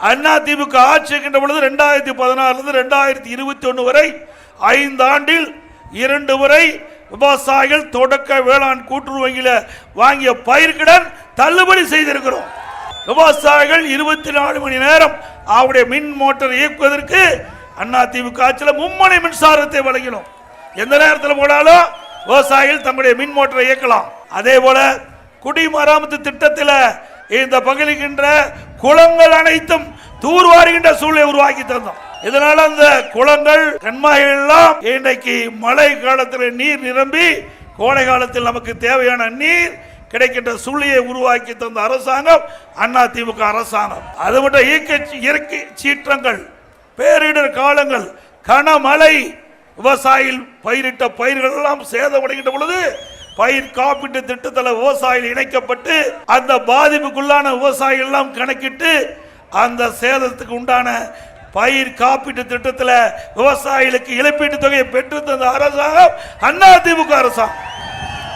அதிமுக ஆட்சி இருக்கின்ற பொழுது 2016 2021 வரை 5 ஆண்டில் 2 முறை விவசாயிகள் தொடக்க வேளாண் கூட்டுறவு வங்கியில் வாங்கிய பயிர்க்கடன் தள்ளுபடி செய்திருக்கிறோம். விவசாயிகள் 24 மணி நேரம் அவருடைய மின் மோட்டார் இயக்குவதற்கு அதிமுக ஆட்சியில் மும்முனை மின்சாரத்தை வழங்கினோம். எந்த நேரத்தில் போனாலும் விவசாயிகள் தங்களுடைய மின் மோட்டாரை இயக்கலாம். அதே போல குடிமராமத்து திட்டத்தில் இந்த பகுதிக்கின்ற குளங்கள் அனைத்தும் தூர்வாருகின்ற சூழலை உருவாக்கி தந்தோம். இதனால அந்த குளங்கள் கண்மாய்கள் எல்லாம் இன்றைக்கு மழை காலத்தில் நீர் நிரம்பி கோடை காலத்தில் நமக்கு தேவையான நீர் கிடைக்கின்ற சூழ்நிலையை உருவாக்கி தந்த அரசாங்கம் அதிமுக அரசாங்கம். அது மட்டும் இயற்கை சீற்றங்கள், பேரிடர் காலங்கள், கனமழை, விவசாயிகள் பயிரிட்ட பயிர்கள் எல்லாம் சேதமடைகின்ற பொழுது பயிர் காப்பீட்டு திட்டத்தில் விவசாயிகள் இணைக்கப்பட்டு அந்த பாதிப்புக்குள்ளான விவசாயிகள் எல்லாம் கணக்கிட்டு அந்த சேதத்துக்கு உண்டான பயிர் காப்பீட்டு திட்டத்தில் விவசாயிகளுக்கு இழப்பீட்டு தொகையை பெற்று தந்த அரசாங்கம் அதிமுக அரசாங்கம்.